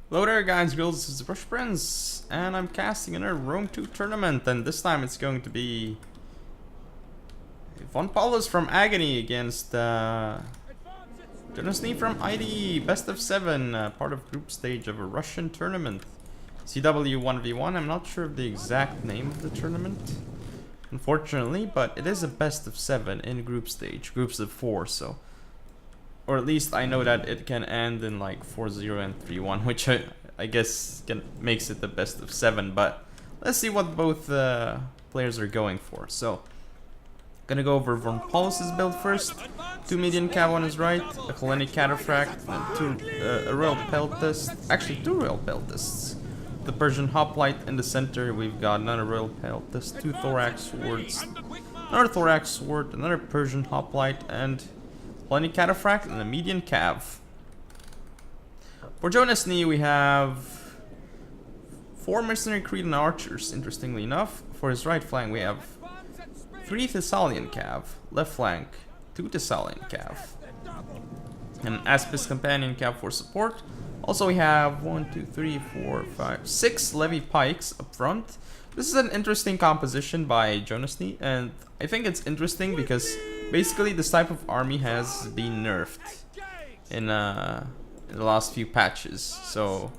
Hello there guys, girls, this is the Brush Prince, and I'm casting another Rome 2 tournament, and this time it's going to be vonPaulus from Agony against jonasnee from ID, best of 7, part of group stage of a Russian tournament. CW 1v1, I'm not sure of the exact name of the tournament, unfortunately, but it is a best of 7 in group stage, groups of 4, so... Or at least I know that it can end in like 4-0 and 3-1, which I guess makes it the best of 7. But let's see what both players are going for. So, gonna go over vonPaulus's build first. 2 median cav on his right, a Hellenic Cataphract, and a Royal Peltist. Actually, 2 Royal Peltists. The Persian Hoplite in the center. We've got another Royal Peltist, 2 Thorax Swords, another Thorax Sword, another Persian Hoplite, and Hellenic Cataphract and a median cav. For jonasnee, we have 4 Mercenary Cretan Archers, interestingly enough. For his right flank, we have 3 Thessalian cav. Left flank, 2 Thessalian cav. And Aspis Companion cav for support. Also, we have 6 Levy Pikes up front. This is an interesting composition by jonasnee, and I think it's interesting because basically this type of army has been nerfed in the last few patches. So,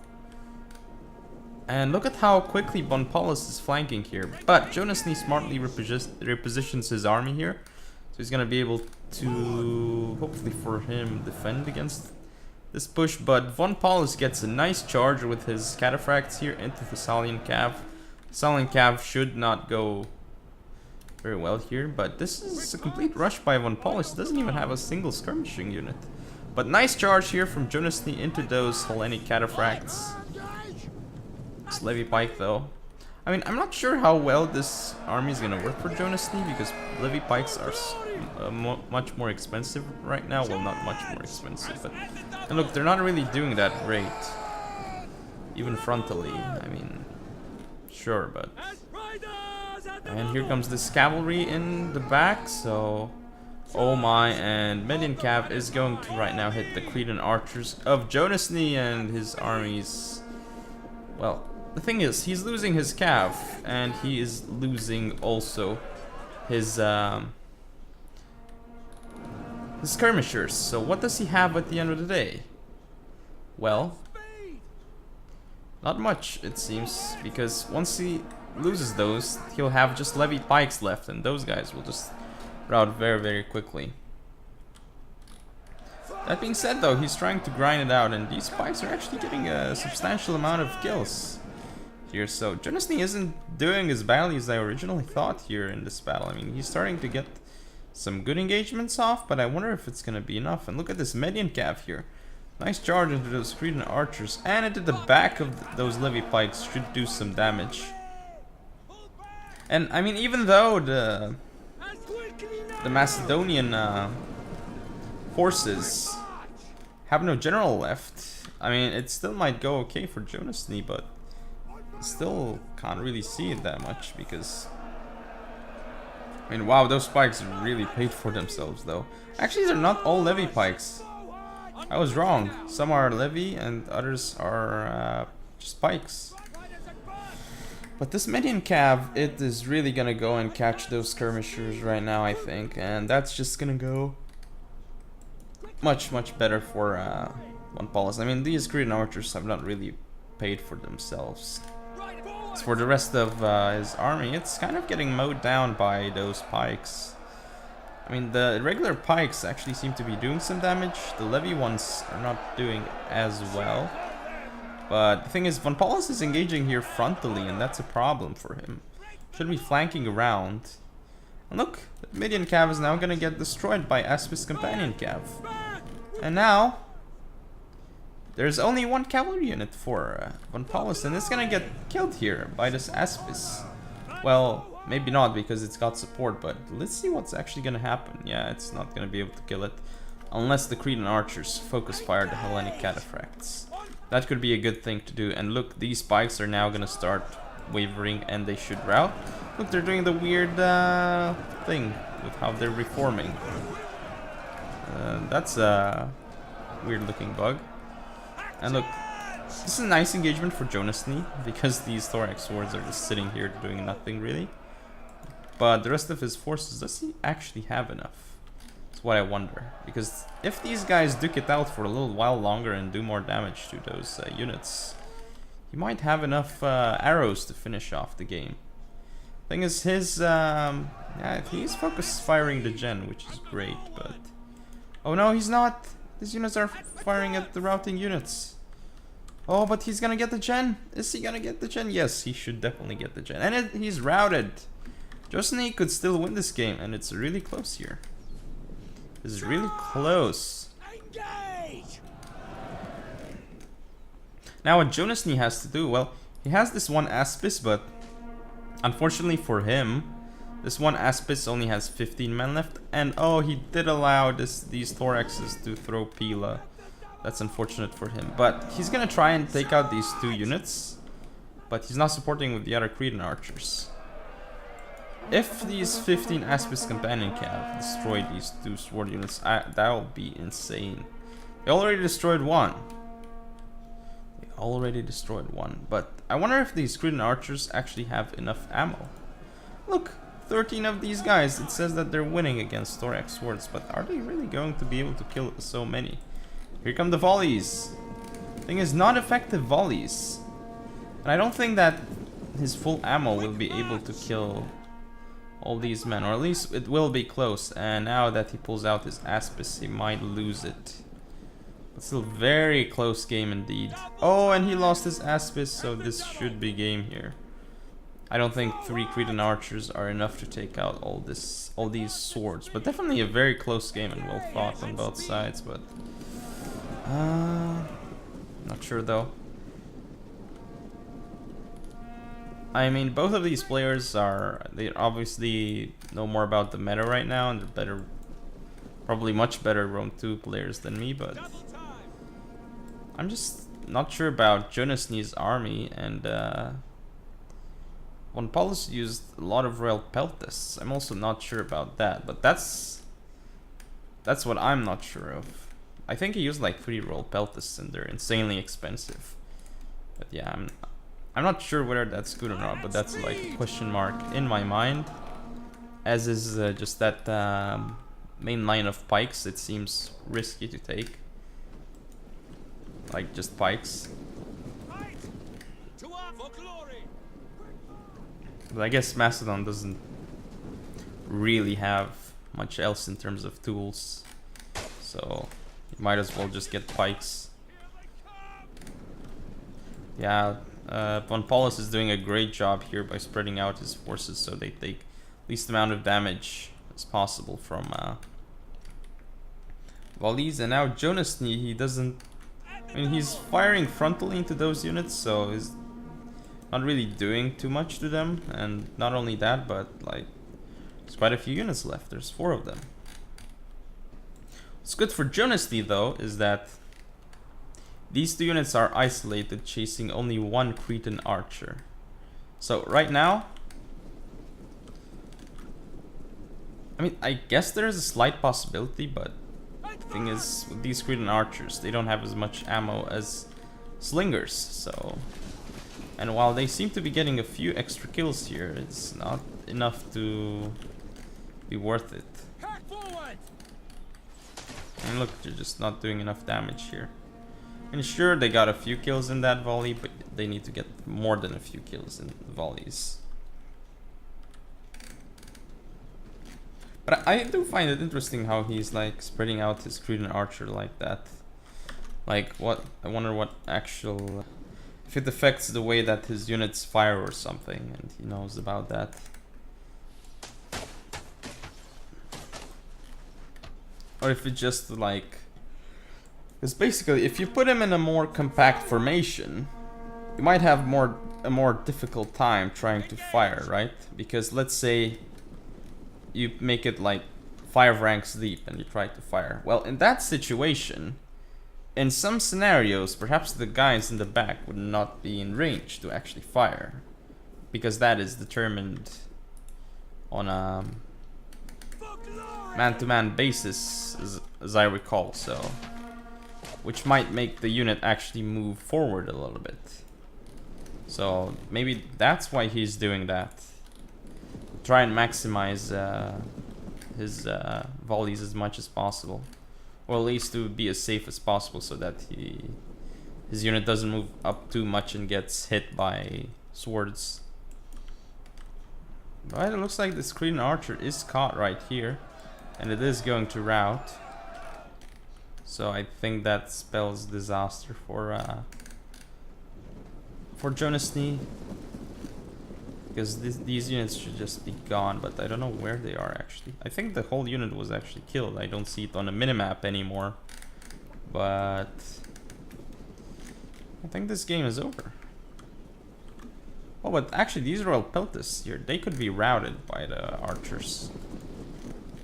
and look at how quickly vonPaulus is flanking here. But jonasnee smartly repositions his army here, so he's gonna be able to, hopefully for him, defend against this push. But vonPaulus gets a nice charge with his cataphracts here into Thessalian cav. Thessalian cav should not go very well here, but this is a complete rush by vonPaulus. Doesn't even have a single skirmishing unit. But nice charge here from jonasnee into those Hellenic Cataphracts. It's Levy Pike though. I mean, I'm not sure how well this army is gonna work for jonasnee because Levy Pikes are much more expensive right now. Well, not much more expensive, but... And look, they're not really doing that great. Even frontally, I mean... Sure, but... And here comes this cavalry in the back, so... Oh my, and median cav is going to right now hit the Cretan archers of jonasee, and his armies... Well, the thing is, he's losing his cav, and he is losing also his skirmishers. So what does he have at the end of the day? Well... Not much, it seems, because once he loses those, he'll have just Levy Pikes left, and those guys will just rout very, very quickly. That being said, though, he's trying to grind it out, and these Pikes are actually getting a substantial amount of kills here. So jonasee isn't doing as badly as I originally thought here in this battle. I mean, he's starting to get some good engagements off, but I wonder if it's going to be enough. And look at this median cav here. Nice charge into those Cretan archers, and into the back of those Levy Pikes should do some damage. And I mean, even though the Macedonian forces have no general left, I mean, it still might go okay for jonasee, but still can't really see it that much because... I mean, wow, those Pikes really paid for themselves, though. Actually, they're not all Levy Pikes. I was wrong. Some are Levy and others are just Pikes. But this median cav, it is really gonna go and catch those skirmishers right now, I think. And that's just gonna go much, much better for vonPaulus. I mean, these Cretan archers have not really paid for themselves. As for the rest of his army, it's kind of getting mowed down by those Pikes. I mean, the regular Pikes actually seem to be doing some damage. The Levy ones are not doing as well. But the thing is, vonPaulus is engaging here frontally, and that's a problem for him. Should be flanking around. And look, the median cav is now going to get destroyed by Aspis Companion cav. And now, there's only one cavalry unit for vonPaulus, and it's going to get killed here by this Aspis. Well... Maybe not because it's got support, but let's see what's actually gonna happen. Yeah, it's not gonna be able to kill it unless the Cretan archers focus fire the Hellenic Cataphracts. That could be a good thing to do. And look, these Pikes are now gonna start wavering, and they should rout. Look, they're doing the weird thing with how they're reforming. That's a weird looking bug. And look, This is a nice engagement for jonasnee, because these thorax swords are just sitting here doing nothing really. But the rest of his forces, does he actually have enough? That's what I wonder. Because if these guys duke it out for a little while longer and do more damage to those units, he might have enough arrows to finish off the game. Thing is, his yeah, he's focus firing the gen, which is great, but oh no, he's not. These units are firing at the routing units. Oh, but he's gonna get the gen. Is he gonna get the gen? Yes, he should definitely get the gen, and he's routed. jonasnee could still win this game, and it's really close here. This is really close. Now what jonasnee has to do, well, he has this one Aspis, but unfortunately for him, this one Aspis only has 15 men left, and oh, he did allow these thoraxes to throw Pila. That's unfortunate for him, but he's gonna try and take out these 2 units, but he's not supporting with the other Cretan archers. If these 15 Aspis companion cav destroy these 2 sword units, that'll be insane. They already destroyed one. But I wonder if these Cretan archers actually have enough ammo. Look, 13 of these guys, it says that they're winning against thorax swords, but are they really going to be able to kill so many? Here come the volleys. Thing is, not effective volleys. And I don't think that his full ammo will be able to kill all these men, or at least it will be close. And now that he pulls out his Aspis, he might lose it. But still, very close game indeed. Oh, and he lost his Aspis, so this should be game here. I don't think 3 Cretan archers are enough to take out all these swords, but definitely a very close game and well fought on both sides. But not sure though. I mean, both of these players they obviously know more about the meta right now, and they're probably much better Rome 2 players than me, but I'm just not sure about jonasnee's army, and vonPaulus used a lot of royal peltists. I'm also not sure about that, but that's what I'm not sure of. I think he used like 3 royal peltists, and they're insanely expensive. But yeah, I'm not sure whether that's good or not, but that's like a question mark in my mind. As is just that main line of pikes. It seems risky to take. Like just pikes. But I guess Macedon doesn't really have much else in terms of tools, so you might as well just get pikes. Yeah, vonPaulus is doing a great job here by spreading out his forces so they take least amount of damage as possible from volleys. And now jonasnee, he doesn't, I mean, he's firing frontally into those units, so he's not really doing too much to them. And not only that, but like there's quite a few units left. There's 4 of them. What's good for jonasnee though is that these 2 units are isolated, chasing only 1 Cretan archer. So right now, I mean, I guess there is a slight possibility, but the thing is, with these Cretan archers, they don't have as much ammo as slingers, so... And while they seem to be getting a few extra kills here, it's not enough to be worth it. And look, they're just not doing enough damage here. And sure, they got a few kills in that volley, but they need to get more than a few kills in volleys. But I do find it interesting how he's like spreading out his Cretan archer like that. Like what, I wonder what actual, if it affects the way that his units fire or something, and he knows about that. Or if it just like, because basically if you put him in a more compact formation, you might have a more difficult time trying to fire, right? Because let's say you make it like 5 ranks deep and you try to fire. Well, in that situation, in some scenarios, perhaps the guys in the back would not be in range to actually fire, because that is determined on a man-to-man basis, as I recall. So which might make the unit actually move forward a little bit. So maybe that's why he's doing that. Try and maximize his volleys as much as possible, or at least to be as safe as possible, so that his unit doesn't move up too much and gets hit by swords. But it looks like the Screen Archer is caught right here, and it is going to rout. So I think that spells disaster for jonasnee, because these units should just be gone, but I don't know where they are actually. I think the whole unit was actually killed. I don't see it on the minimap anymore, but I think this game is over. Oh, but actually these Royal Peltas here, they could be routed by the archers.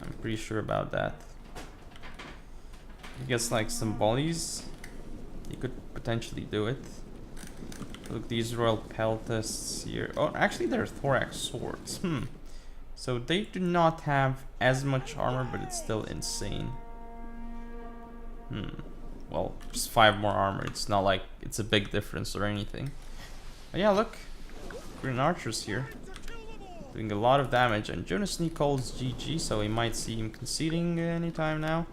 I'm pretty sure about that. He gets like some volleys, he could potentially do it. Look, these Royal Peltas here. Oh, actually they're thorax swords. So they do not have as much armor, but it's still insane. Well, just 5 more armor. It's not like it's a big difference or anything. But yeah, look. Green Archers here. Doing a lot of damage. And jonasnee calls GG, so we might see him conceding anytime now.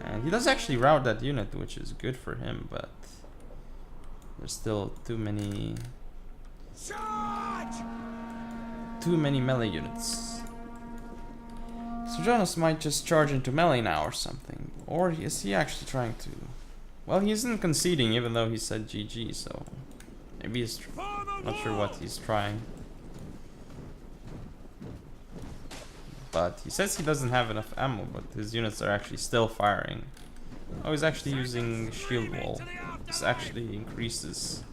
And he does actually rout that unit, which is good for him, but there's still too many melee units. So Jonas might just charge into melee now or something. Or is he actually trying to... Well, he isn't conceding even though he said GG, so maybe he's not sure what he's trying. But he says he doesn't have enough ammo, but his units are actually still firing. Oh, he's actually using shield wall. This actually increases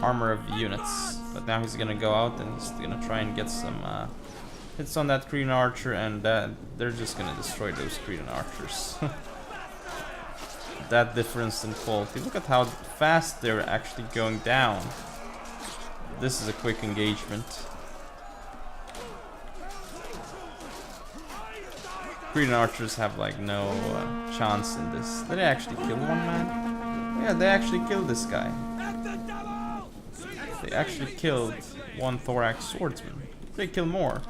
armor of units. But now he's gonna go out and he's gonna try and get some hits on that Green Archer, and they're just gonna destroy those Green Archers. That difference in quality. Look at how fast they're actually going down. This is a quick engagement. Green Archers have like no chance in this. Did they actually kill one man? Yeah, they actually killed this guy. They actually killed one thorax swordsman. They kill more.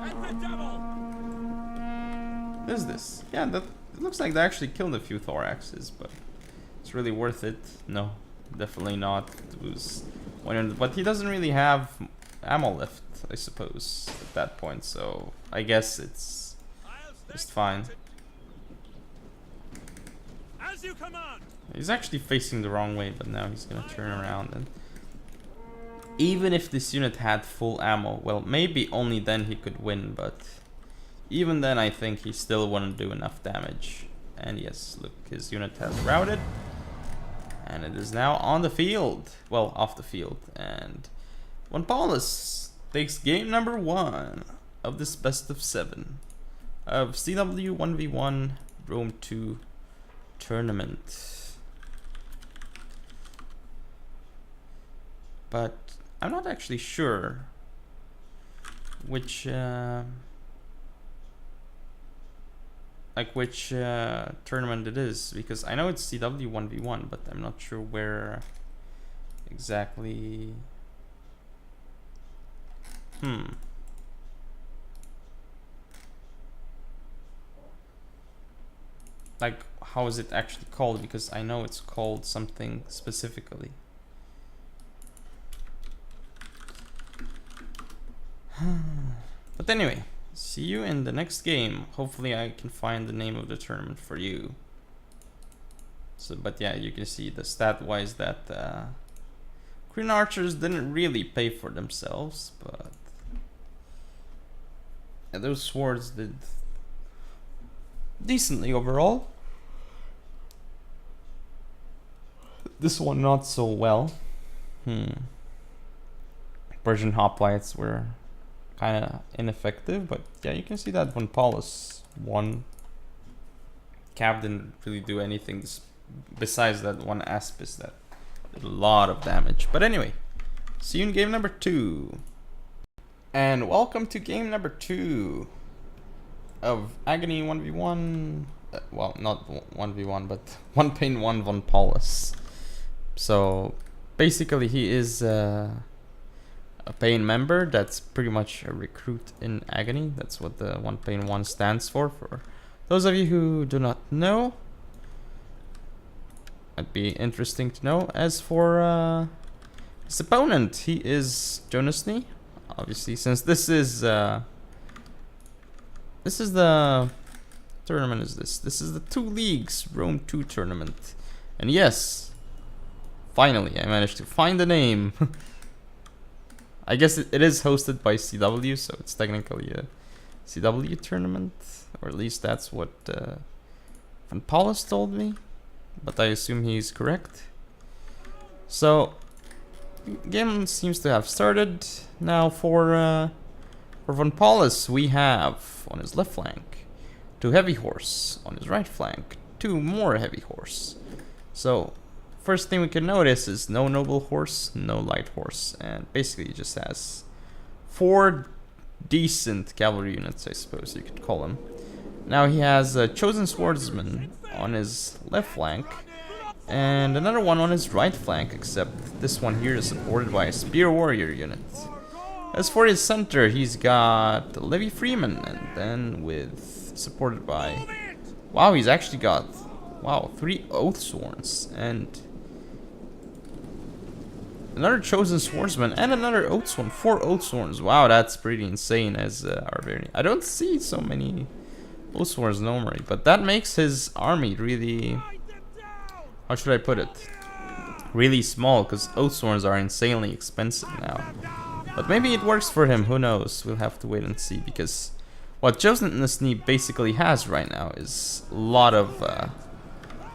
What is this? Yeah, that it looks like they actually killed a few thoraxes, but it's really worth it. No, definitely not. It was but he doesn't really have ammo left, I suppose, at that point. So I guess it's just fine. As you command. He's actually facing the wrong way, but now he's gonna turn around. And even if this unit had full ammo, well, maybe only then he could win, but even then I think he still wouldn't do enough damage. And yes, look, his unit has routed, and it is now on the field. Well, off the field. And vonPaulus takes game number 1 of this best of 7 of CW 1v1 Rome 2 tournament. But I'm not actually sure which tournament it is, because I know it's CW 1v1, but I'm not sure where exactly. Like, how is it actually called? Because I know it's called something specifically. But anyway, see you in the next game. Hopefully I can find the name of the tournament for you. So, but yeah, you can see the stat-wise that Green Archers didn't really pay for themselves, but yeah, those swords did decently overall. This one not so well. Persian hoplites were kind of ineffective, but yeah, you can see that vonPaulus won. Cav didn't really do anything besides that one Aspis that did a lot of damage. But anyway, see you in game number 2. And welcome to game number 2 of Agony 1v1 well, not 1v1, but 1.1 vonPaulus. So basically he is a paying member. That's pretty much a recruit in agony. That's what the 1.1 stands for those of you who do not know. It'd be interesting to know. As for his opponent, he is jonasnee. Obviously, since this is the tournament is this is the 2 leagues Rome 2 tournament. And yes, finally I managed to find the name. I guess it is hosted by CW, so it's technically a CW tournament, or at least that's what vonPaulus told me, but I assume he's correct. So game seems to have started. Now for vonPaulus, we have on his left flank 2 heavy horse, on his right flank 2 more heavy horse. So first thing we can notice is no noble horse, no light horse, and basically he just has 4 decent cavalry units, I suppose you could call them. Now he has a chosen swordsman on his left flank and another one on his right flank, except this one here is supported by a spear warrior unit. As for his center, he's got the Levy Freeman, and then with supported by, wow, he's actually got, wow, 3 Oathsworns and another chosen swordsman and another Oathsworn. 4 Oathsworns. Wow, that's pretty insane as Arverian. I don't see so many Oathsworns normally, but that makes his army really, how should I put it, really small, because Oathsworns are insanely expensive now. But maybe it works for him, who knows? We'll have to wait and see, because what jonasnee basically has right now is a lot of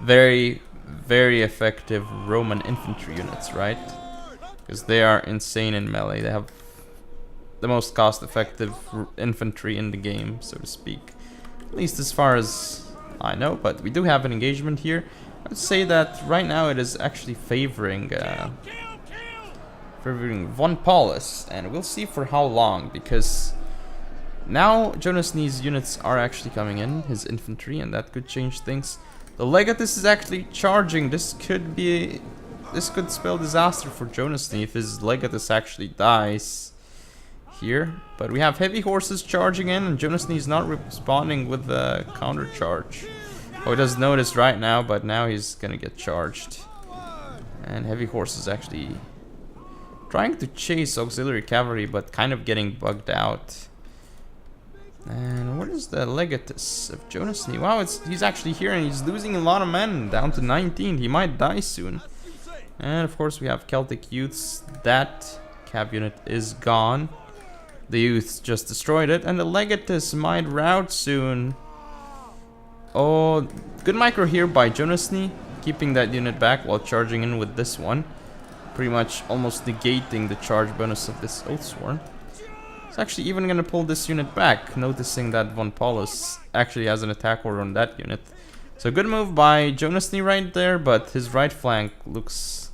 very, very effective Roman infantry units, right? Because they are insane in melee. They have the most cost-effective infantry in the game, so to speak. At least as far as I know, but we do have an engagement here. I would say that right now it is actually favoring vonPaulus, and we'll see for how long, because now jonasnee's units are actually coming in, his infantry, and that could change things. The Legatus is actually charging. This could spell disaster for jonasnee if his Legatus actually dies here. But we have heavy horses charging in, and jonasnee is not responding with the counter charge. Oh, he doesn't notice right now, but now he's gonna get charged. And heavy horse is actually trying to chase auxiliary cavalry, but kind of getting bugged out. And what is the Legatus of jonasnee? Wow, he's actually here, and he's losing a lot of men, down to 19. He might die soon. And of course we have Celtic youths. That cav unit is gone. The youths just destroyed it, and the Legatus might rout soon. Oh, good micro here by jonasnee, keeping that unit back while charging in with this one. Pretty much almost negating the charge bonus of this Oathsworn. It's actually even gonna pull this unit back, noticing that vonPaulus actually has an attack order on that unit. So good move by jonasnee right there, but his right flank looks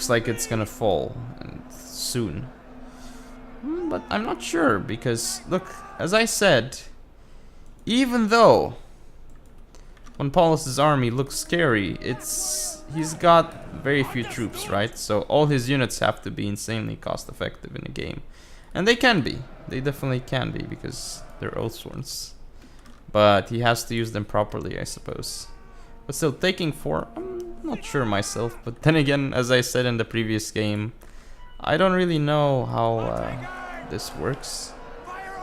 like it's gonna fall, and soon. But I'm not sure, because look, as I said, even though vonPaulus's army looks scary, he's got very few troops, right? So all his units have to be insanely cost effective in the game. And they can be. They definitely can be, because they're Oathsworns. But he has to use them properly, I suppose. But still, taking 4, I'm not sure myself. But then again, as I said in the previous game, I don't really know how this works.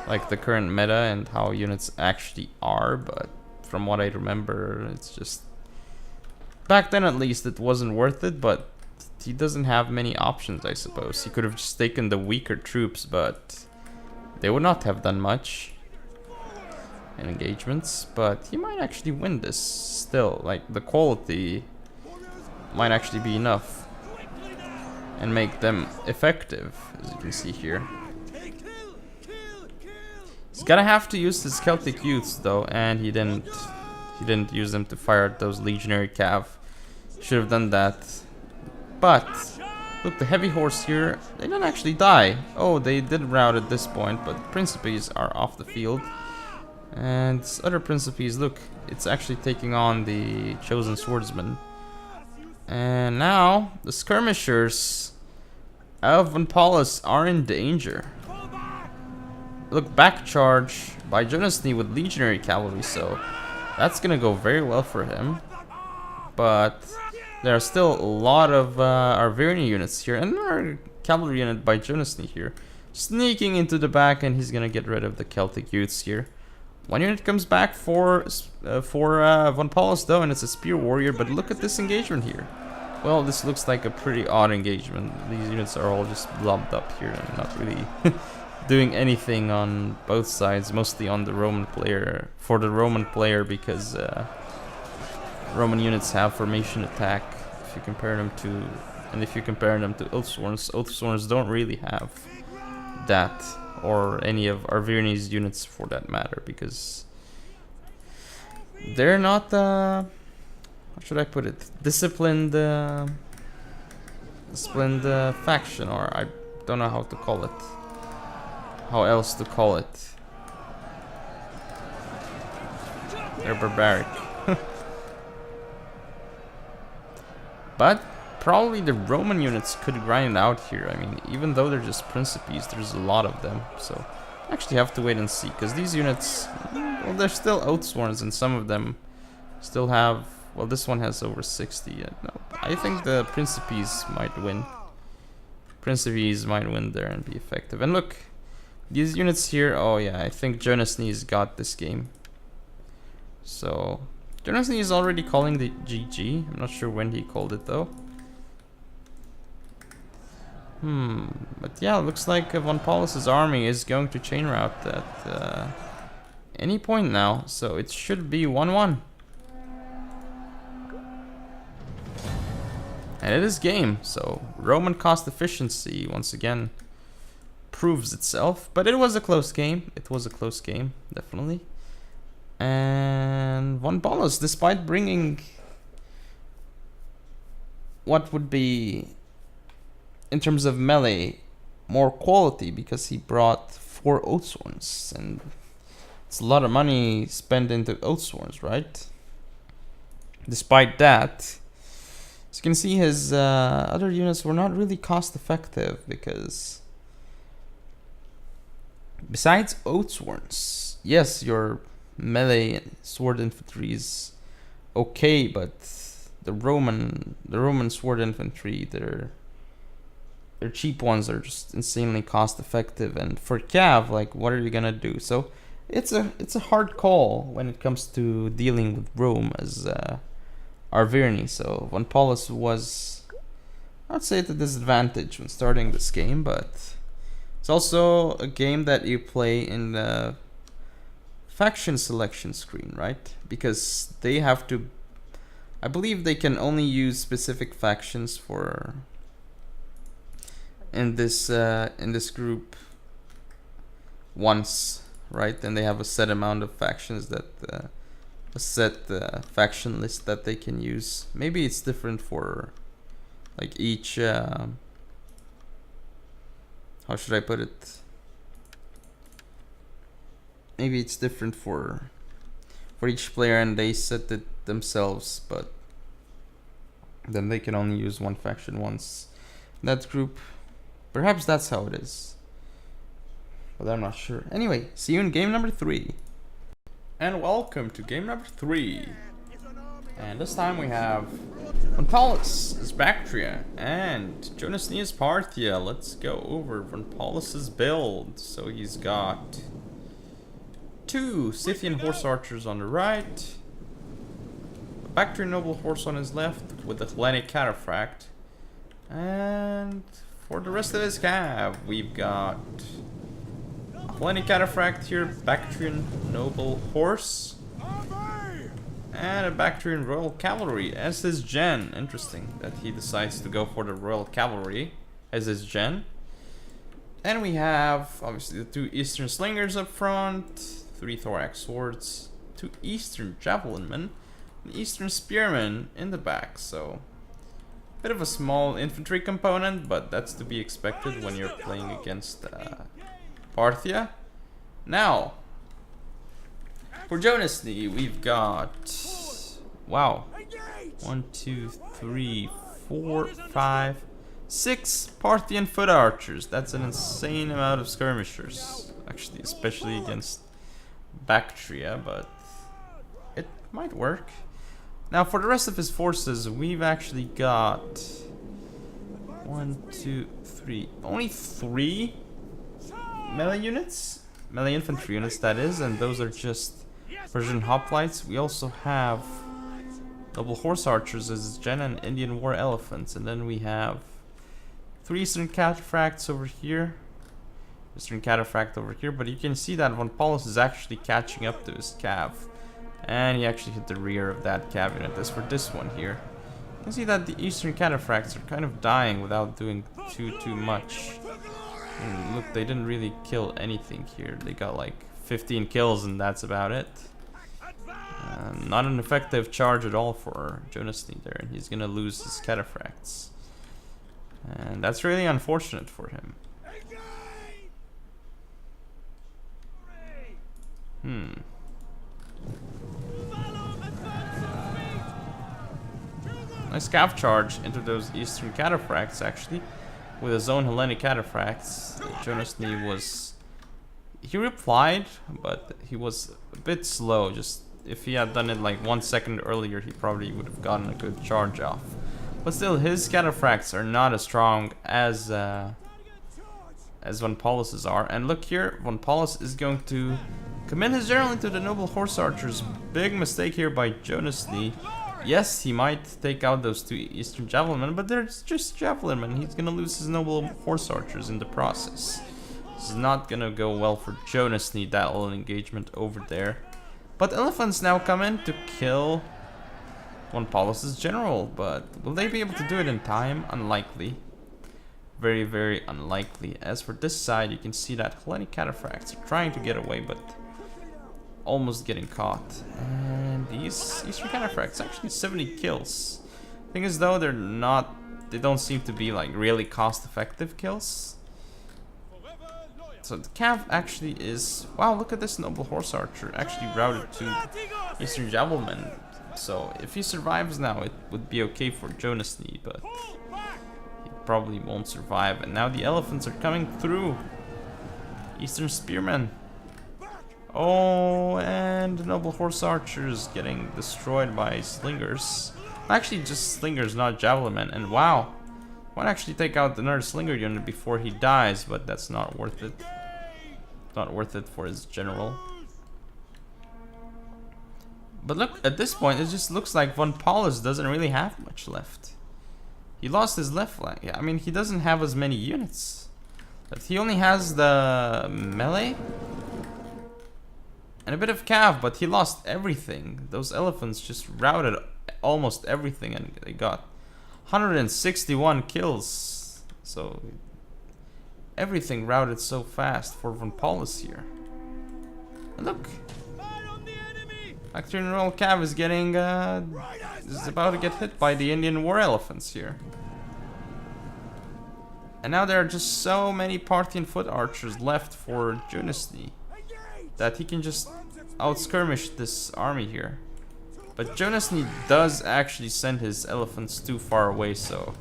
Like the current meta and how units actually are. But from what I remember, it's just... back then at least, it wasn't worth it, but he doesn't have many options, I suppose. He could have just taken the weaker troops, but they would not have done much in engagements. But he might actually win this still. Like, the quality might actually be enough and make them effective, as you can see here. He's gonna have to use his Celtic youths though, and he didn't use them to fire at those legionary cav. Should have done that. But look, the heavy horse here, they didn't actually die. Oh, they did rout at this point, but Principes are off the field. And this other Principes, look, it's actually taking on the Chosen Swordsman. And now, the Skirmishers of vonPaulus are in danger. Look, back charge by jonasnee with Legionary Cavalry, so that's gonna go very well for him. But there are still a lot of Arverni units here, and another cavalry unit by jonasnee here. Sneaking into the back, and he's gonna get rid of the Celtic youths here. One unit comes back for vonPaulus though, and it's a Spear Warrior, but look at this engagement here. Well, this looks like a pretty odd engagement. These units are all just blobbed up here and not really doing anything on both sides, mostly on the Roman player, for the Roman player, because Roman units have formation attack if you compare them to, and if you compare them to Oathsworns don't really have that, or any of Arverni's units for that matter, because they're not how should I put it, disciplined faction, or I don't know how to call it, how else to call it. They're barbaric. But probably the Roman units could grind it out here. I mean, even though they're just Principes, there's a lot of them, so actually have to wait and see, because these units, well, they're still Oathsworns, and some of them still have, well, this one has over 60. No, I think the Principes might win. Principes might win there and be effective. And look, these units here, oh yeah, I think jonasnee's got this game. So jonasnee is already calling the GG. I'm not sure when he called it though. But yeah, it looks like vonPaulus's army is going to chain route at any point now, so it should be 1-1. And it is game, so Roman cost efficiency once again proves itself. But it was a close game. It was a close game, definitely. And vonPaulus, despite bringing what would be, in terms of melee, more quality, because he brought 4 Oathsworns, and it's a lot of money spent into Oathsworns, right? Despite that, as you can see, his other units were not really cost effective, because besides Oathsworns, yes, your melee sword infantry is okay, but the Roman sword infantry, their cheap ones are just insanely cost effective, and for Cav, like, what are you gonna do? So it's a hard call when it comes to dealing with Rome as Arverni. So vonPaulus was, I'd say, at a disadvantage when starting this game, but it's also a game that you play in the faction selection screen, right? Because they have to, I believe they can only use specific factions for in this group once, right? And they have a set amount of factions that a set faction list that they can use. Maybe it's different for like each how should I put it? Maybe it's different for each player, and they set it themselves, but then they can only use one faction once. That group, perhaps that's how it is, but I'm not sure. Anyway, see you in game number 3. And welcome to game number 3. And this time we have vonPaulus is Bactria and jonasnee is Parthia. Let's go over vonPaulus's build. So he's got 2 Scythian horse archers on the right, a Bactrian noble horse on his left with Atlantic cataphract, and for the rest of his cav, we've got Atlantic cataphract here, Bactrian noble horse, and a Bactrian royal cavalry as his gen. Interesting that he decides to go for the royal cavalry as his gen. And we have obviously the 2 eastern slingers up front, 3 thorax swords, 2 eastern javelin men, an eastern spearmen in the back. So bit of a small infantry component, but that's to be expected when you're playing against Parthia. Now, For jonasnee, we've got, wow, 1, 2, 3, 4, 5, 6 Parthian foot archers. That's an insane amount of skirmishers, actually, especially against Bactria, but it might work. Now for the rest of his forces, we've actually got 1, 2, 3, only 3 melee units, melee infantry units that is, and those are just Persian hoplites. We also have noble horse archers as gen and Indian war elephants, and then we have 3 eastern cataphracts over here, eastern cataphract over here, but you can see that vonPaulus is actually catching up to his cav, and he actually hit the rear of that cav unit. As for this one here, you can see that the eastern cataphracts are kind of dying without doing too much. And look, they didn't really kill anything here. They got like 15 kills and that's about it. Not an effective charge at all for jonasnee there, and he's gonna lose his cataphracts. And that's really unfortunate for him. Nice cav charge into those eastern cataphracts actually. With his own Hellenic cataphracts, jonasnee was... He replied, but he was a bit slow. Just if he had done it like 1 second earlier, he probably would have gotten a good charge off. But still, his cataphracts are not as strong as vonPaulus's are. And look here, vonPaulus is going to commit his general into the noble horse archers. Big mistake here by jonasnee. Yes, he might take out those 2 eastern javelinmen, but they're just javelinmen. He's gonna lose his noble horse archers in the process. This is not gonna go well for jonasnee, that little engagement over there. But elephants now come in to kill vonPaulus's general, but will they be able to do it in time? Unlikely. Very, very unlikely. As for this side, you can see that Hellenic cataphracts are trying to get away, but almost getting caught. And these eastern cataphracts, actually 70 kills. Thing is though, they don't seem to be like really cost-effective kills. So the cav actually is, wow, look at this noble horse archer, actually routed to eastern javelin. So if he survives now, it would be okay for jonasnee, but he probably won't survive. And now the elephants are coming through. Eastern spearmen. Oh, and noble horse archers getting destroyed by slingers. Actually, just slingers, not javelin men. And wow, might actually take out another slinger unit before he dies, but that's not worth it. Not worth it for his general. But look, at this point, it just looks like vonPaulus doesn't really have much left. He lost his left flank. Yeah, I mean, he doesn't have as many units. But he only has the melee and a bit of cav, but he lost everything. Those elephants just routed almost everything, and they got 161 kills. So everything routed so fast for vonPaulus here. And look, Bactrian Royal Cav is getting is about to get hit by the Indian war elephants here. And now there are just so many Parthian foot archers left for jonasnee that he can just out-skirmish this army here. But jonasnee does actually send his elephants too far away, so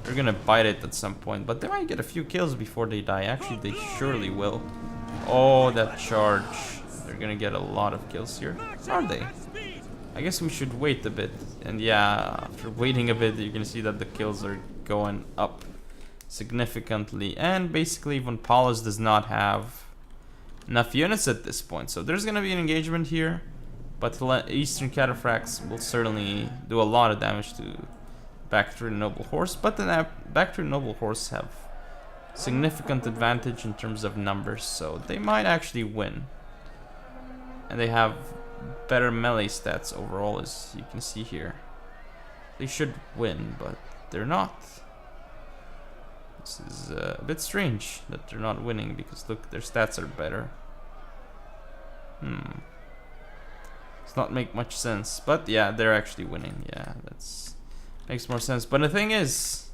they're gonna bite it at some point. But they might get a few kills before they die. Actually, they surely will. Oh, that charge. They're gonna get a lot of kills here. Are they? I guess we should wait a bit. And yeah, after waiting a bit, you're gonna see that the kills are going up significantly. And basically, vonPaulus does not have enough units at this point, so there's gonna be an engagement here, but eastern cataphracts will certainly do a lot of damage to Bactrian noble horse. But the Bactrian noble horse have significant advantage in terms of numbers, so they might actually win, and they have better melee stats overall, as you can see here. They should win, but they're not. This is a bit strange that they're not winning, because look, their stats are better. Does not make much sense, but yeah, they're actually winning. Yeah, that's makes more sense. But the thing is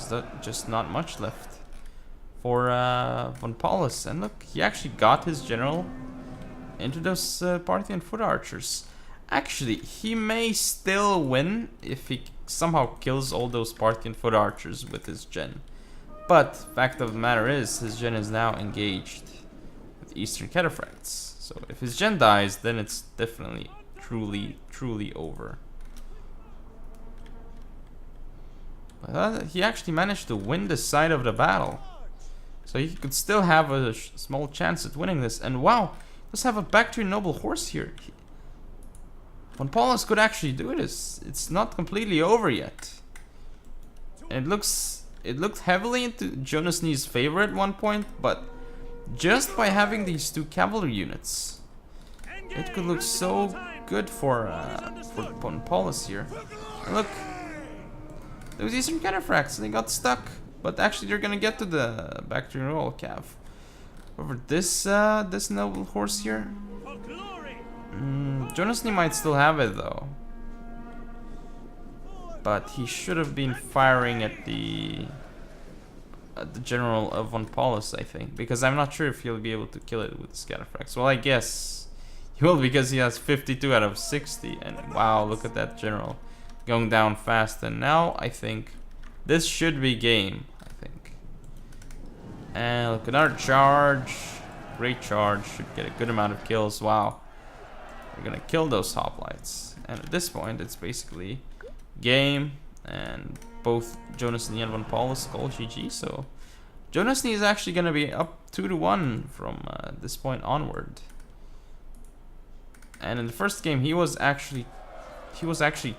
that just not much left for vonPaulus. And look, he actually got his general into those Parthian foot archers. Actually, he may still win if he somehow kills all those Parthian foot archers with his gen. But fact of the matter is, his gen is now engaged with Eastern Cataphracts. So if his gen dies, then it's definitely truly over. But he actually managed to win this side of the battle. So he could still have a small chance at winning this. And wow, let's have a Bactrian noble horse here. vonPaulus could actually do this. It's not completely over yet. And it looked heavily into jonasnee's favor at one point, but just by having these two cavalry units, it could look so good for vonPaulus here. And look, those Eastern Cataphracts, they got stuck, but actually they're gonna get to the Bactrian royal cav. Over this this noble horse here, jonasnee might still have it though, but he should have been firing at the general of vonPaulus, I think, because I'm not sure if he'll be able to kill it with his Cataphracts. Well, I guess he will, because he has 52 out of 60, and wow, look at that general going down fast. And now I think this should be game, I think. And look, another charge, great charge, should get a good amount of kills. Wow, we're gonna kill those hoplites, and at this point it's basically game, and both jonasnee and vonPaulus call GG. So jonasnee is actually gonna be up 2-1 from this point onward. And in the first game he was actually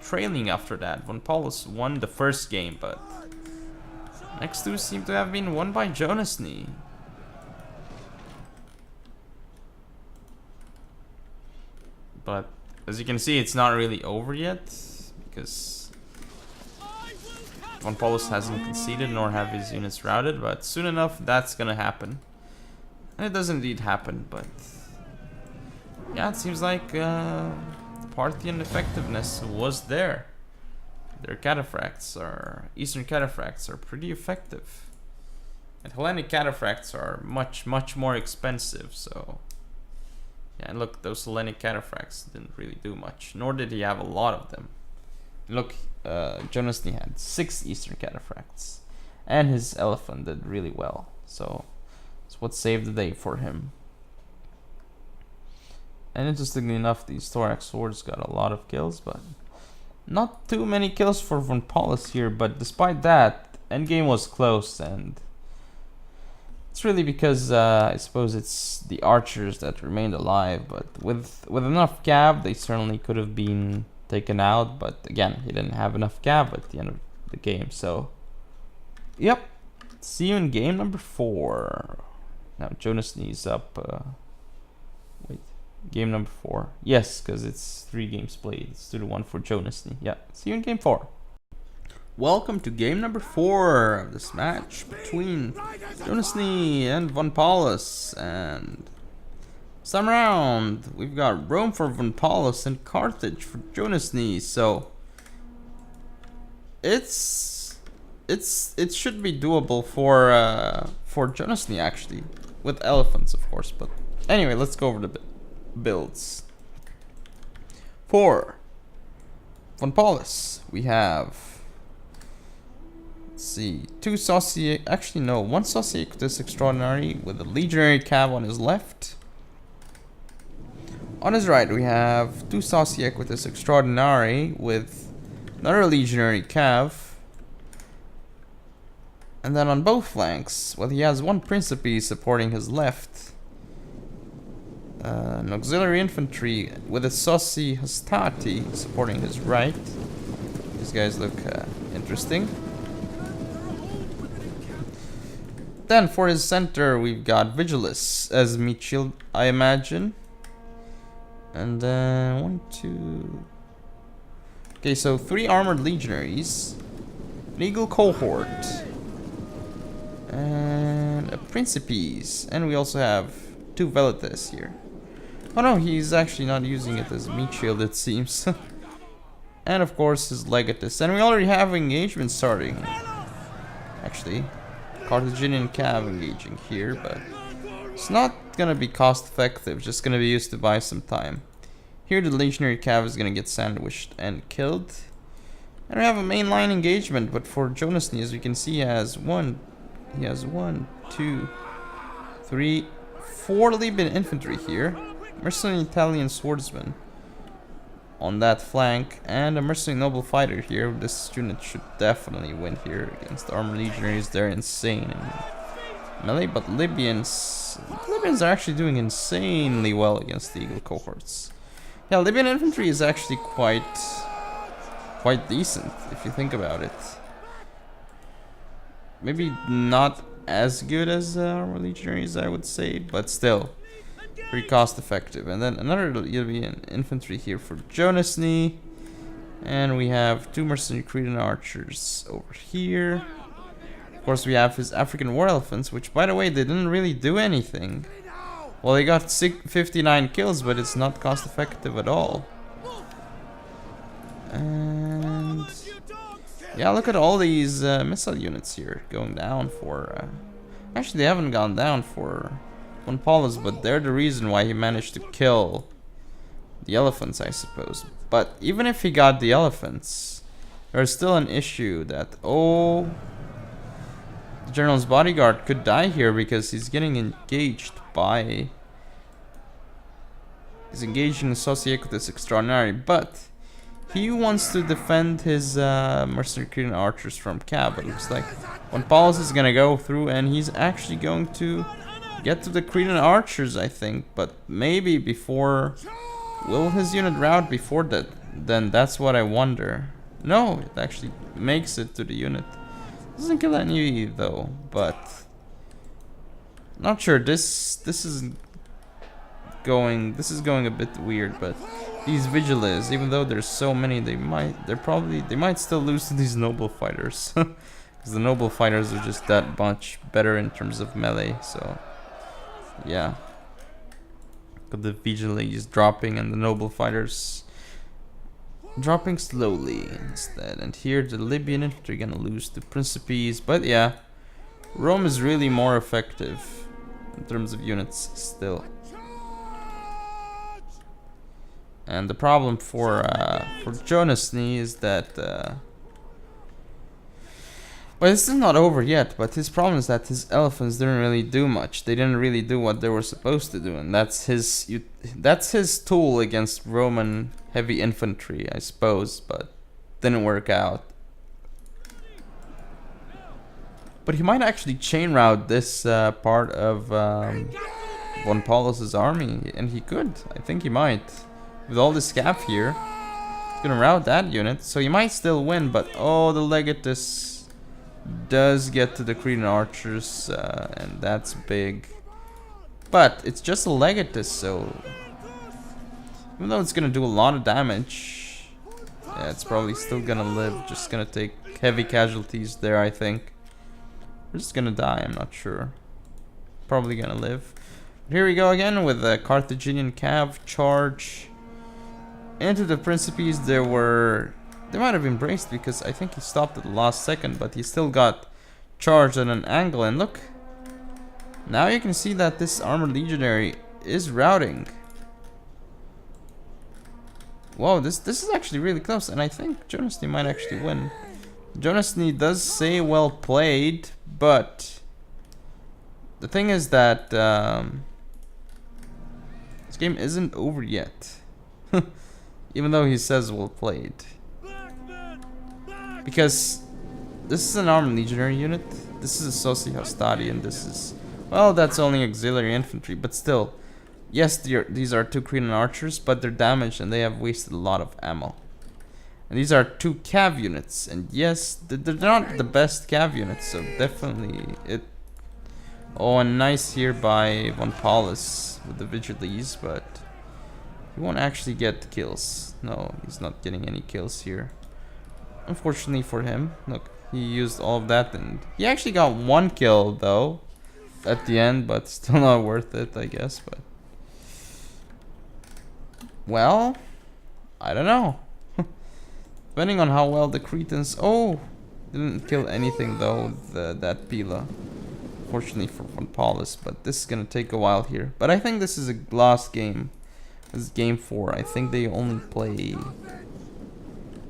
trailing after that. vonPaulus won the first game, but next two seem to have been won by jonasnee. But as you can see, it's not really over yet, because vonPaulus hasn't conceded nor have his units routed, but soon enough that's gonna happen. And it does indeed happen, but yeah, it seems like Parthian effectiveness was there. Their cataphracts are, Eastern cataphracts are pretty effective. And Hellenic cataphracts are much more expensive, so yeah, and look, those Hellenic cataphracts didn't really do much, nor did he have a lot of them. Look, jonasnee had 6 Eastern cataphracts, and his elephant did really well, so it's what saved the day for him. And interestingly enough, these thorax swords got a lot of kills, but not too many kills for vonPaulus here. But despite that, endgame was close, and it's really because I suppose it's the archers that remained alive. But with enough cav, they certainly could have been taken out. But again, he didn't have enough cav at the end of the game. So, yep. See you in game number 4. Now jonasnee's up. Wait. Game number 4. Yes, because it's 3 games played. It's 2-1 for jonasnee. Yeah, see you in game 4. Welcome to game number 4 of this match between jonasnee and vonPaulus. And some round, we've got Rome for vonPaulus and Carthage for jonasnee. So it should be doable for jonasnee actually, with elephants of course. But anyway, let's go over the builds. For vonPaulus, we have, let's see, 2 saucy, actually no, 1 saucy equitus extraordinary with a legionary cav on his left. On his right, we have 2 saucy equitus extraordinary with another legionary cav. And then on both flanks, well, he has 1 principe supporting his left. An auxiliary infantry with a saucy hastati supporting his right. These guys look interesting. Then for his center, we've got Vigilis as meat shield, I imagine. And then 1, 2. Okay, so 3 armored legionaries, an eagle cohort, and a principes, and we also have 2 velites here. Oh no, he's actually not using it as a meat shield, it seems. And of course his legatus, and we already have engagement starting. Actually, Carthaginian cav engaging here, but It's not gonna be cost effective, just gonna be used to buy some time. Here the legionary cav is gonna get sandwiched and killed. And we have a mainline engagement, but for jonasnee, as we can see, he has one, 2, 3, 4 Libyan infantry here. Mercenary Italian swordsman on that flank, and a mercenary noble fighter here. This unit should definitely win here against the armored legionaries. They're insane in melee, but Libyans are actually doing insanely well against the Eagle cohorts. Yeah, Libyan infantry is actually quite decent if you think about it. Maybe not as good as armored legionaries, I would say, but still pretty cost effective. And then another Libyan infantry here for jonasnee, and we have 2 mercenary Cretan archers over here. Of course, we have his African war elephants, which, by the way, they didn't really do anything. Well, they got 59 kills, but it's not cost effective at all. And yeah, look at all these missile units here going down for... actually, they haven't gone down for vonPaulus, but they're the reason why he managed to kill the elephants, I suppose. But even if he got the elephants, there's still an issue that, oh, the general's bodyguard could die here because he's getting engaged by... he's engaging in Societas Extraordinary, but he wants to defend his mercenary Cretan archers from Cab. It looks like vonPaulus is gonna go through, and he's actually going to get to the Cretan archers, I think. But maybe before... will his unit rout before that? Then that's what I wonder. No, it actually makes it to the unit. Doesn't kill any though, but... not sure. This is going a bit weird, but these vigiles, even though there's so many, they might still lose to these noble fighters, because the noble fighters are just that much better in terms of melee. So yeah, got the vigiles dropping and the noble fighters dropping slowly instead. And here the Libyan infantry gonna lose to Principes, but yeah, Rome is really more effective in terms of units still. And the problem for jonasnee is that well, this is not over yet, but his problem is that his elephants didn't really do much. They didn't really do what they were supposed to do, and that's his tool against Roman heavy infantry, I suppose, but didn't work out. But he might actually chain route this part of vonPaulus's army, and he could. I think he might. With all this scav here, he's gonna rout that unit, so he might still win, but oh, the legatus does get to the Cretan archers, and that's big. But it's just a legatus, so even though it's gonna do a lot of damage, yeah, it's probably still gonna live. Just gonna take heavy casualties there, I think. We're just gonna die, I'm not sure. Probably gonna live. Here we go again with the Carthaginian cav charge into the Principes. They might have embraced because I think he stopped at the last second, but he still got charged at an angle. And look, now you can see that this armored legionary is routing. Whoa, this is actually really close, and I think jonasnee might actually win. jonasnee does say well played, but the thing is that this game isn't over yet. Even though he says well played. Because this is an armed legionary unit. This is a Soci Hostati, and this is... well, that's only auxiliary infantry, but still. Yes, these are 2 Cretan archers, but they're damaged and they have wasted a lot of ammo. And these are 2 cav units, and yes, they're not the best cav units, so definitely it... oh, and nice here by vonPaulus with the vigiles, but he won't actually get kills. No, he's not getting any kills here. Unfortunately for him. Look, he used all of that, and he actually got 1 kill though at the end, but still not worth it, I guess. But well, I don't know. Depending on how well the Cretans... oh, didn't kill anything though, that Pila. Unfortunately for vonPaulus, but this is gonna take a while here. But I think this is a last game. This is game 4. I think they only play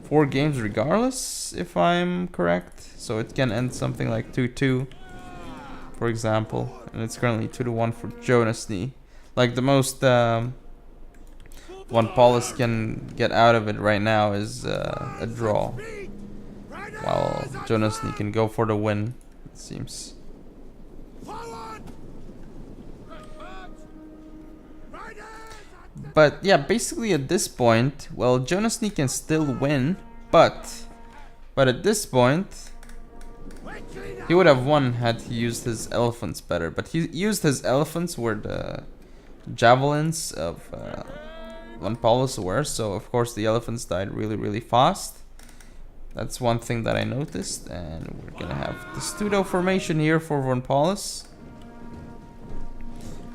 4 games regardless, if I'm correct. So it can end something like 2-2, for example. And it's currently 2-1 for jonasnee. Like the most vonPaulus can get out of it right now is a draw, while jonasnee can go for the win, it seems. But yeah, basically at this point, well, jonasnee can still win, but at this point he would have won had he used his elephants better. But he used his elephants where the javelins of vonPaulus were, so of course the elephants died really fast. That's one thing that I noticed. And we're gonna have the pseudo formation here for vonPaulus,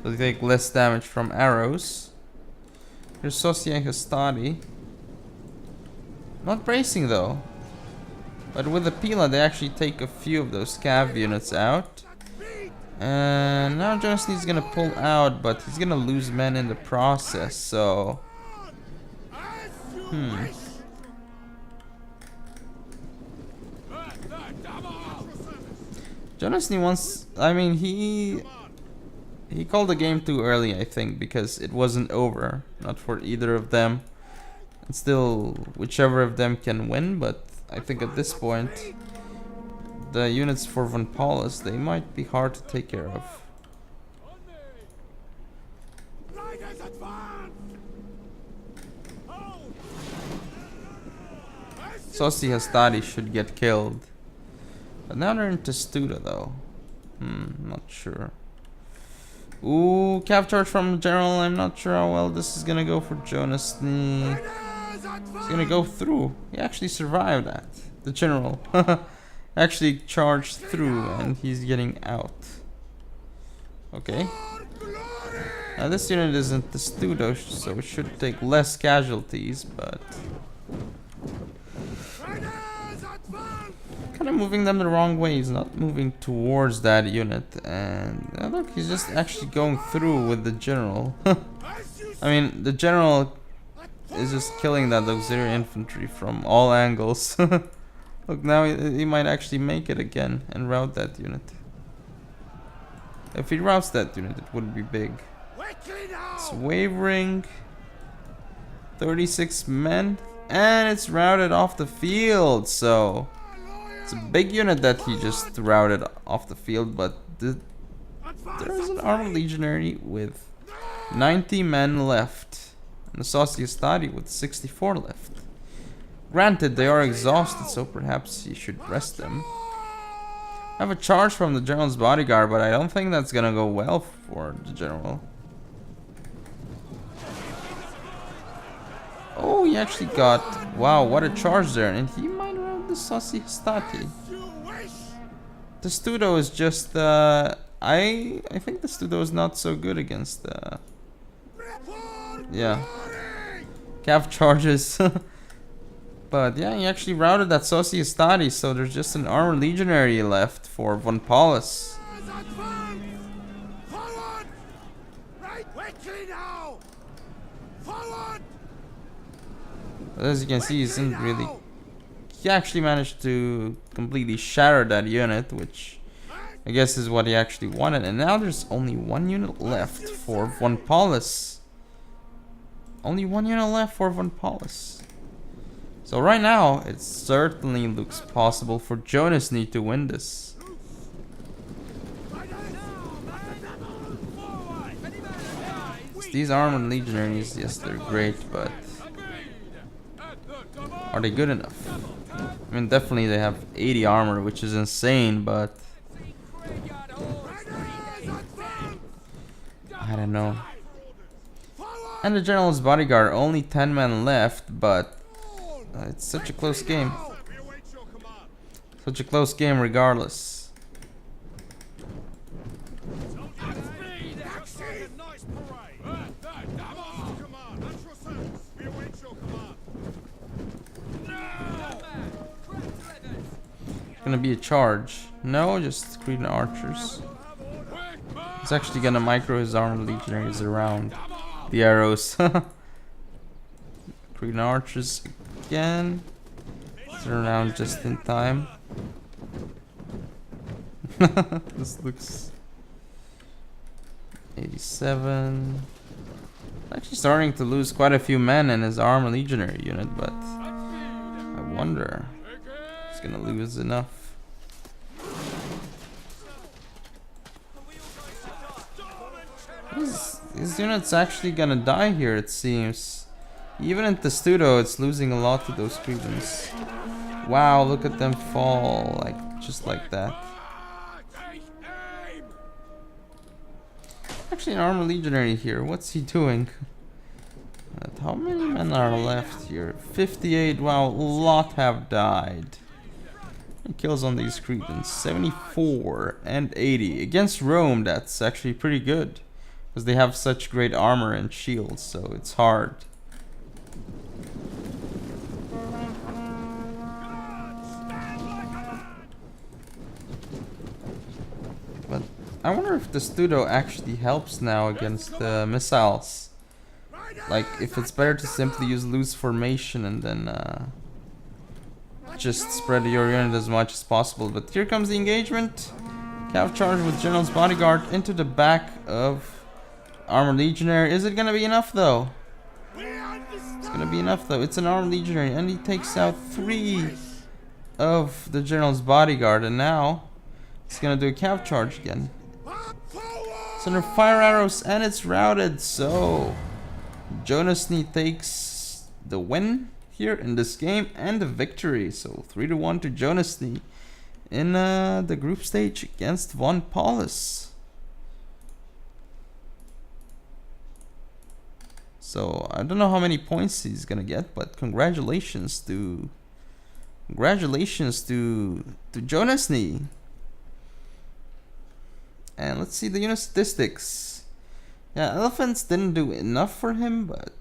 so they take less damage from arrows. Here's Sosi and Hastati. Not bracing though, but with the Pila they actually take a few of those cav units out. And now jonasnee's gonna pull out, but he's gonna lose men in the process, so jonasnee wants, I mean, he called the game too early, I think, because it wasn't over. Not for either of them. And still, whichever of them can win, but I think at this point, the units for vonPaulus, they might be hard to take care of. Sosi Hastati should get killed. But now they're into Studa though. Not sure. Ooh, cav charge from the general. I'm not sure how well this is gonna go for jonasnee. He's gonna go through. He actually survived that. The general actually charged through and he's getting out. Okay. Now this unit isn't the Studo, so it should take less casualties, but kind of moving them the wrong way. He's not moving towards that unit, and look, he's just actually going through with the general. I mean, the general is just killing that auxiliary infantry from all angles. Look, now he might actually make it again and rout that unit. If he routes that unit, it would be big. It's wavering. 36 men, and it's routed off the field, so it's a big unit that he just routed off the field. But there's an armored legionary with 90 men left, and the Sosi Hastati with 64 left. Granted, they are exhausted, so perhaps he should rest them. I have a charge from the general's bodyguard, but I don't think that's gonna go well for the general. Oh, he actually got, wow, what a charge there, and he might rout the Sosi Hastati. The Studo is just, I think the Studo is not so good against, yeah, cav charges. But yeah, he actually routed that Sosi Hastati, so there's just an armored legionary left for vonPaulus. As you can see, he actually managed to completely shatter that unit, which I guess is what he actually wanted. And now there's only one unit left for vonPaulus. Only one unit left for vonPaulus. So right now, it certainly looks possible for jonasnee to win this. These armored legionaries, yes, they're great, but are they good enough? I mean, definitely they have 80 armor, which is insane, but I don't know. And the general's bodyguard, only 10 men left, but it's such a close game. Such a close game regardless. Gonna be a charge. No, just Cretan archers. He's actually gonna micro his armored legionaries around the arrows. Green archers again. Turn around just in time. This looks 87. Actually starting to lose quite a few men in his armored legionary unit, but I wonder if he's gonna lose enough. His unit's actually gonna die here, it seems. Even in Testudo, it's losing a lot to those Cretans. Wow, look at them fall, like just like that. Actually, an armored legionary here. What's he doing? How many men are left here? 58. Wow, a lot have died. And kills on these Cretans. 74 and 80. Against Rome, that's actually pretty good. Because they have such great armor and shields, so it's hard. But I wonder if the Testudo actually helps now against the missiles. Like, if it's better to simply use loose formation and then just spread your unit as much as possible. But here comes the engagement. Cav charge with General's bodyguard into the back of armored legionary. Is it gonna be enough though? It's gonna be enough though. It's an armored legionary and he takes out 3 of the General's bodyguard, and now he's gonna do a cav charge again. It's under fire arrows and it's routed, so jonasnee takes the win here in this game and the victory. So 3-1 to jonasnee in the group stage against vonPaulus. So I don't know how many points he's gonna get, but congratulations to jonasnee. And let's see the unit statistics. Yeah, elephants didn't do enough for him, but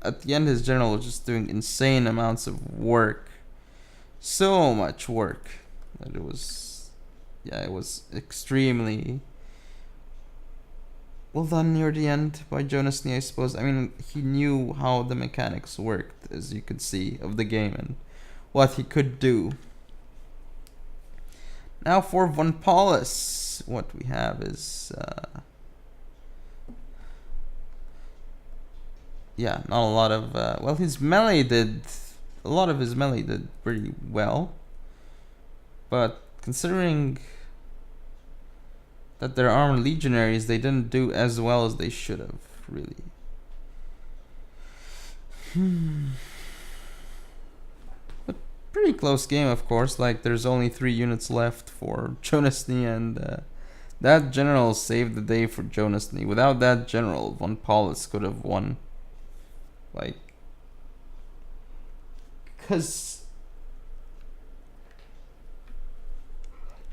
at the end his general was just doing insane amounts of work. So much work that it was extremely well done near the end by jonasnee, I suppose. I mean, he knew how the mechanics worked, as you could see, of the game and what he could do. Now for vonPaulus, what we have is yeah, not a lot of well, his melee did a lot of his melee did pretty well, but considering that they're armored legionaries, they didn't do as well as they should have, really. But pretty close game, of course. Like, there's only 3 units left for jonasnee, and that general saved the day for jonasnee. Without that general, vonPaulus could have won. Like, because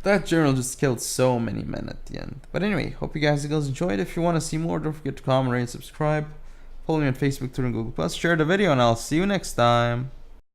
that general just killed so many men at the end. But anyway, hope you guys enjoyed. If you want to see more, don't forget to comment, rate, and subscribe. Follow me on Facebook, Twitter, and Google+. Share the video, and I'll see you next time.